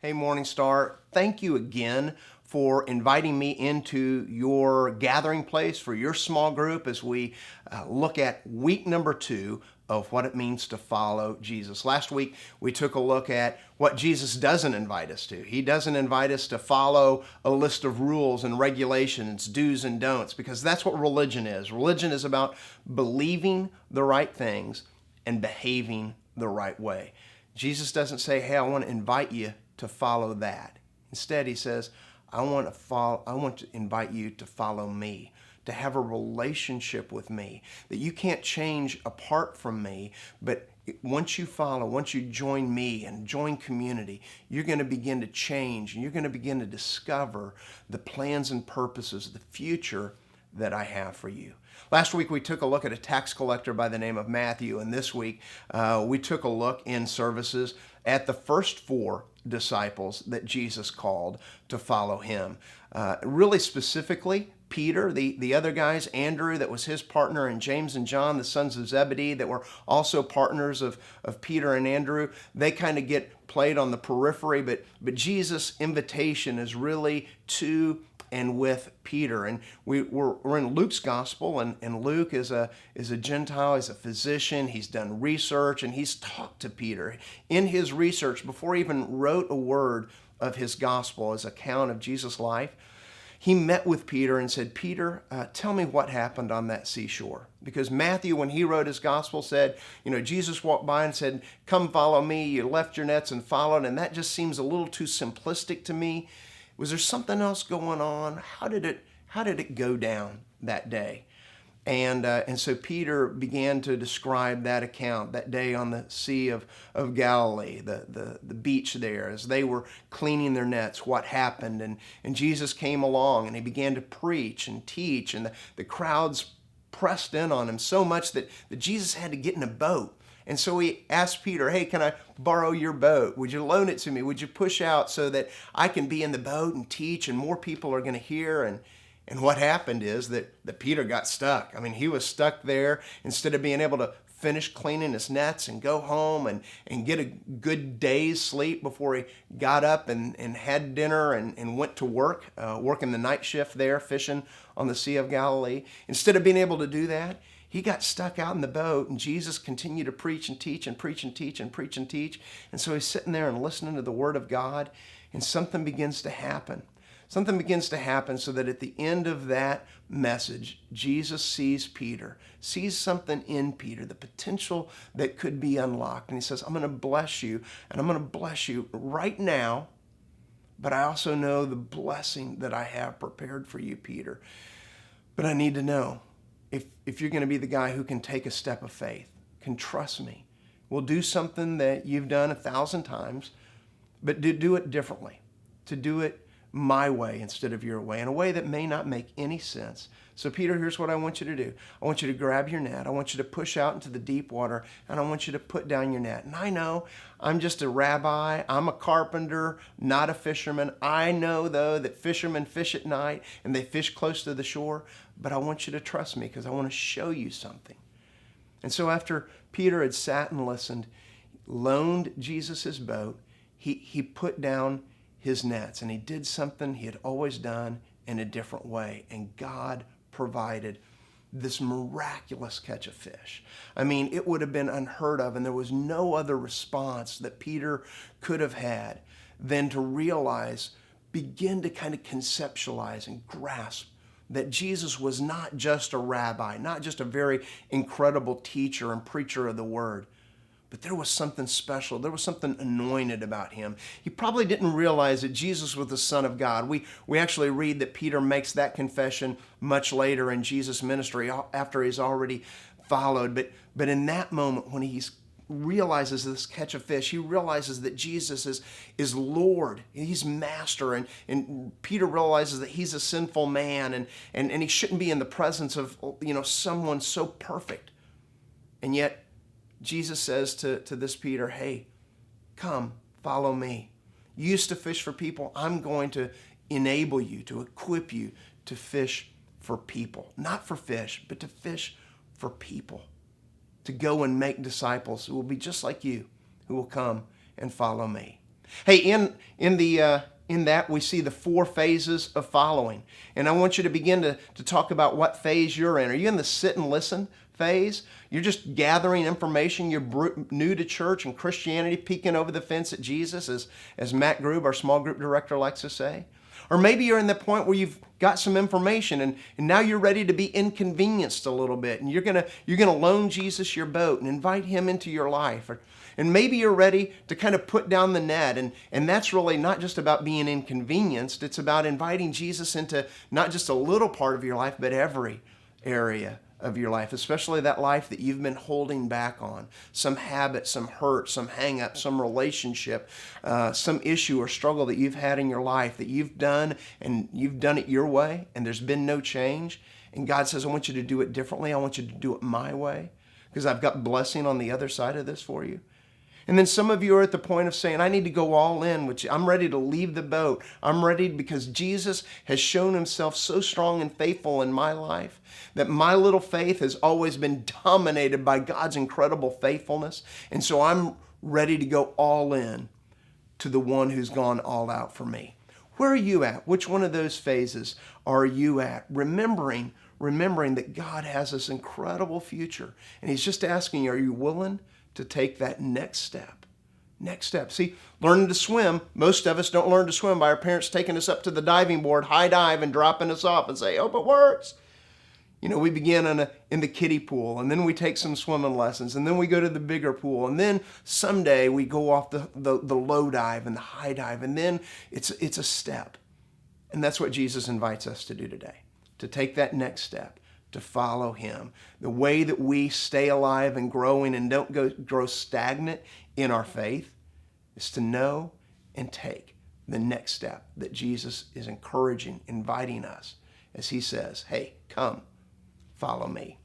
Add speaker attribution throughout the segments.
Speaker 1: Hey, Morningstar. Thank you again for inviting me into your gathering place for your small group as we look at week number 2 of what it means to follow Jesus. Last week, we took a look at what Jesus doesn't invite us to. He doesn't invite us to follow a list of rules and regulations, do's and don'ts, because that's what religion is. Religion is about believing the right things and behaving the right way. Jesus doesn't say, hey, I want to invite you to follow that. Instead, he says, I want to invite you to follow me, to have a relationship with me that you can't change apart from me, but once you join me and join community, you're going to begin to change and you're going to begin to discover the plans and purposes, the future that I have for you. Last week we took a look at a tax collector by the name of Matthew, and this week we took a look in services at the first 4 disciples that Jesus called to follow him. Really specifically, Peter, the other guys, Andrew, that was his partner, and James and John, the sons of Zebedee, that were also partners of Peter and Andrew. They kind of get played on the periphery, but Jesus' invitation is really to and with Peter. And we're in Luke's gospel, and Luke is a Gentile, he's a physician, he's done research, and he's talked to Peter. In his research, before he even wrote a word of his gospel, his account of Jesus' life, he met with Peter and said, Peter, tell me what happened on that seashore. Because Matthew, when he wrote his gospel, said, Jesus walked by and said, come follow me. You left your nets and followed. And that just seems a little too simplistic to me. Was there something else going on? How did it go down that day? And so Peter began to describe that account, that day on the Sea of Galilee, the beach there, as they were cleaning their nets, what happened. And Jesus came along and he began to preach and teach, and the crowds pressed in on him so much that Jesus had to get in a boat. And so he asked Peter, hey, can I borrow your boat? Would you loan it to me? Would you push out so that I can be in the boat and teach and more people are going to hear? And what happened is that Peter got stuck. I mean, he was stuck there. Instead of being able to finish cleaning his nets and go home and get a good day's sleep before he got up and had dinner and went to work, working the night shift there, fishing on the Sea of Galilee. Instead of being able to do that, he got stuck out in the boat, and Jesus continued to preach and teach and preach and teach and preach and teach. And so he's sitting there and listening to the Word of God, and something begins to happen. Something begins to happen so that at the end of that message, Jesus sees Peter, sees something in Peter, the potential that could be unlocked. And he says, I'm going to bless you, and I'm going to bless you right now, but I also know the blessing that I have prepared for you, Peter. But I need to know if you're going to be the guy who can take a step of faith, can trust me, will do something that you've done 1,000 times, but do it differently, to do it my way instead of your way, in a way that may not make any sense. So Peter, here's what I want you to do. I want you to grab your net. I want you to push out into the deep water, and I want you to put down your net. And I know I'm just a rabbi. I'm a carpenter, not a fisherman. I know, though, that fishermen fish at night and they fish close to the shore, but I want you to trust me because I want to show you something. And so after Peter had sat and listened, loaned Jesus his boat, he put down his nets, and he did something he had always done in a different way, and God provided this miraculous catch of fish. I mean, it would have been unheard of, and there was no other response that Peter could have had than to realize, begin to kind of conceptualize and grasp that Jesus was not just a rabbi, not just a very incredible teacher and preacher of the word, but there was something special. There was something anointed about him. He probably didn't realize that Jesus was the Son of God. We actually read that Peter makes that confession much later in Jesus' ministry after he's already followed. But in that moment when he realizes this catch of fish, he realizes that Jesus is Lord. He's master. And Peter realizes that he's a sinful man and he shouldn't be in the presence of someone so perfect. And yet, Jesus says to this Peter, hey, come, follow me. You used to fish for people. I'm going to enable you, to equip you to fish for people. Not for fish, but to fish for people. To go and make disciples who will be just like you, who will come and follow me. Hey, in that we see the four phases of following, and I want you to begin to talk about what phase you're in. Are you in the sit and listen phase? You're just gathering information. You're new to church and Christianity, peeking over the fence at Jesus, as Matt Grube, our small group director, likes to say. Or maybe you're in the point where you've got some information and now you're ready to be inconvenienced a little bit, and you're gonna loan Jesus your boat and invite him into your life. And maybe you're ready to kind of put down the net, and that's really not just about being inconvenienced. It's about inviting Jesus into not just a little part of your life, but every area of your life, especially that life that you've been holding back on. Some habit, some hurt, some hang up, some relationship, some issue or struggle that you've had in your life that you've done, and you've done it your way and there's been no change. And God says, I want you to do it differently. I want you to do it my way because I've got blessing on the other side of this for you. And then some of you are at the point of saying, I need to go all in, which I'm ready to leave the boat. I'm ready because Jesus has shown himself so strong and faithful in my life that my little faith has always been dominated by God's incredible faithfulness. And so I'm ready to go all in to the one who's gone all out for me. Where are you at? Which one of those phases are you at? Remembering that God has this incredible future. And he's just asking you, are you willing to take that next step? Next step. See, learning to swim, most of us don't learn to swim by our parents taking us up to the diving board, high dive, and dropping us off and say, hope it works. You know, we begin in the kiddie pool, and then we take some swimming lessons, and then we go to the bigger pool, and then someday we go off the low dive and the high dive, and then it's a step. And that's what Jesus invites us to do today, to take that next step, to follow him. The way that we stay alive and growing and don't grow stagnant in our faith is to know and take the next step that Jesus is encouraging, inviting us as he says, hey, come, follow me.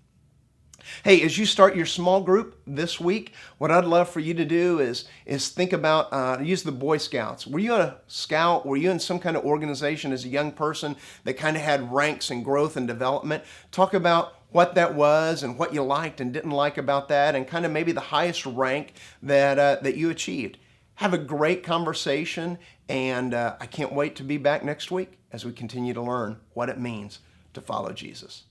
Speaker 1: Hey, as you start your small group this week, what I'd love for you to do is think about, use the Boy Scouts. Were you a scout? Were you in some kind of organization as a young person that kind of had ranks and growth and development? Talk about what that was and what you liked and didn't like about that, and kind of maybe the highest rank that you achieved. Have a great conversation, and I can't wait to be back next week as we continue to learn what it means to follow Jesus.